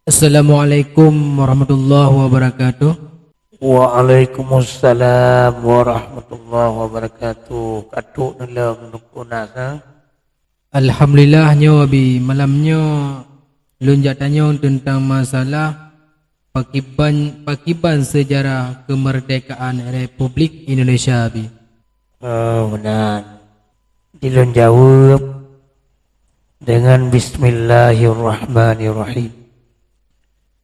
Assalamualaikum warahmatullahi wabarakatuh. Waalaikumsalam warahmatullahi wabarakatuh. Katuk dalam nukunas. Alhamdulillahnya wabi malamnya lunjak tanya tentang masalah pakiban sejarah kemerdekaan Republik Indonesia abi. Benar. Dilun jawab dengan Bismillahirrahmanirrahim.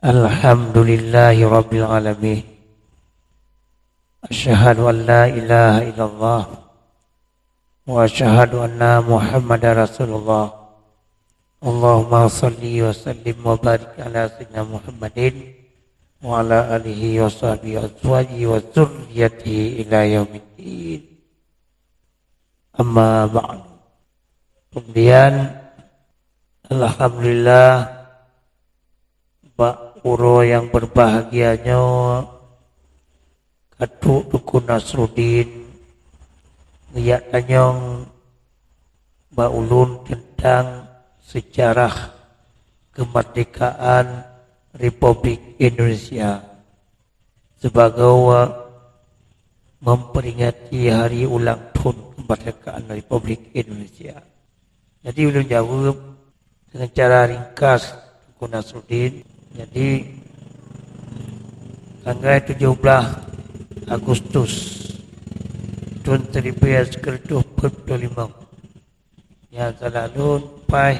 Alhamdulillahi Rabbil Alamin. Asyhadu an la ilaha illallah wa asyhadu anna Muhammadar Rasulullah. Allahumma salli wa sallim wa barik ala sayyidina Muhammadin wa ala alihi wa sahbihi azwajihi wa dzurriyyatihi ila yaumiddin. Amma ba'd. Kemudian alhamdulillah Pak Uro yang berbahagianya Katuk Dukun Nasruddin Ngiyak tanyong Mbak Ulun tentang sejarah kemerdekaan Republik Indonesia sebagai memperingati hari ulang tahun kemerdekaan Republik Indonesia. Jadi ulun jawab dengan cara ringkas Dukun Nasruddin. Jadi tanggal 17 Agustus tahun 1945 yang selalu pai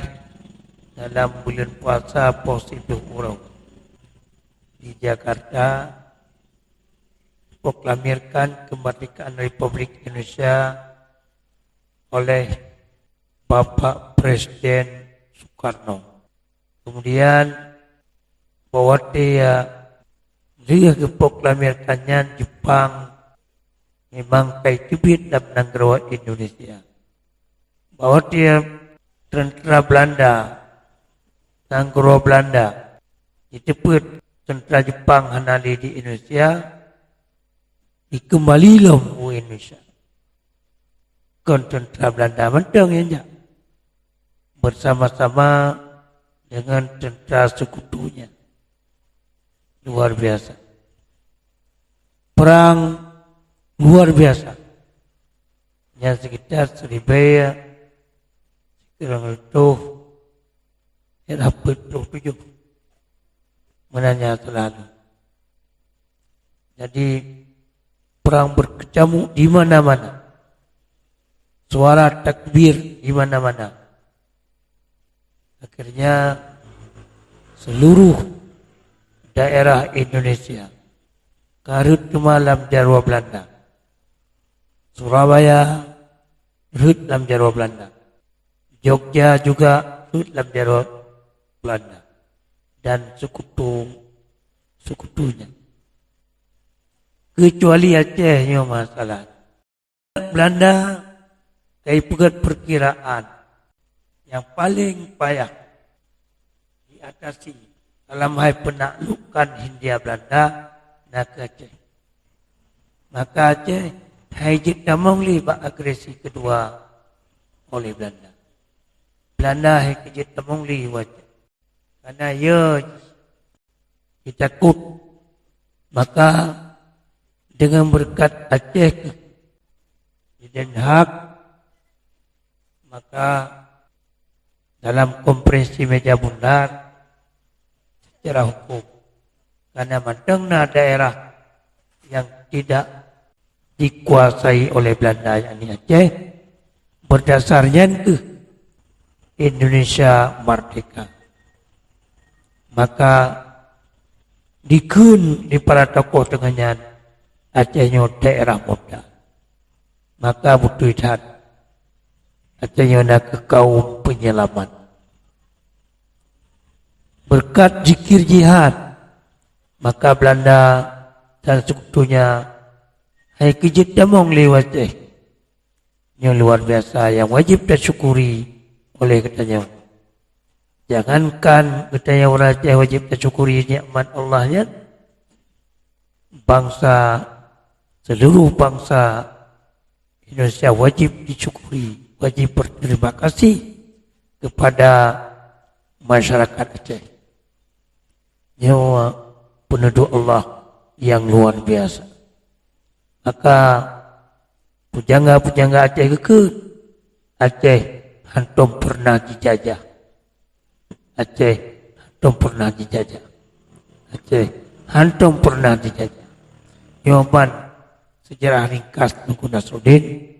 dalam bulan puasa positif urau di Jakarta proklamirkan kemerdekaan Republik Indonesia oleh Bapak Presiden Soekarno. Kemudian bahwa dia proklamirkannya Jepang memang kai cubit dalam negara Indonesia. Bahwa dia tentara Belanda, negara Belanda, diteput tentara Jepang hanali di Indonesia, dikembalilah ke Indonesia. Kon tentara Belanda mentang ya, bersama-sama dengan tentara sekutunya. Luar biasa. Perang luar biasa. Yang sekitar 1000 sekitar itu era 47 menanya selalu. Jadi perang berkecamuk di mana-mana. Suara takbir di mana-mana. Akhirnya seluruh daerah Indonesia karut malam Jarwa Belanda. Surabaya rut dalam Jarwa Belanda. Jogja juga rut dalam Jarwa Belanda. Dan sekutunya. Kecuali Acehnya masalah. Belanda kayak pegat perkiraan yang paling payah diatasi dalam hal penaklukan Hindia Belanda nak Aceh. Maka Aceh hajit namong libat agresi kedua oleh Belanda. Belanda hajit namong libat. Karena ia ditakut. Maka dengan berkat Aceh di Den Haag, maka dalam konferensi meja bundar secara hukum, karena mandangna daerah yang tidak dikuasai oleh Belanda yakni Aceh, berdasarnya ke Indonesia merdeka, maka dikun di para tokoh dengannya Acehnya daerah muda, maka butuh idat Acehnya nak ke kaum penyelamat. Berkat zikir jihad, maka Belanda dan sekutunya hai kejit damong lewat yang luar biasa yang wajib disyukuri oleh katanya. Jangankan katanya orang Aceh wajib disyukuri nikmat Allahnya, bangsa seluruh bangsa Indonesia wajib disyukuri, wajib berterima kasih kepada masyarakat Aceh. nyawa penduduk Allah yang luar biasa. Maka pujangga-pujangga Aceh kekeh. Aceh hantum pernah dijajah. Aceh hantum pernah dijajah. Aceh hantum pernah dijajah. Jawaban sejarah ringkas Tengku Nasruddin.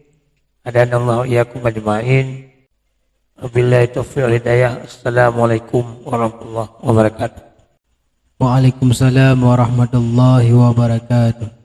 Adanallahu iyyakum ajma'in. Wabillahi taufiq wal hidayah. Assalamualaikum warahmatullahi wabarakatuh. Waalaikumsalam warahmatullahi wabarakatuh.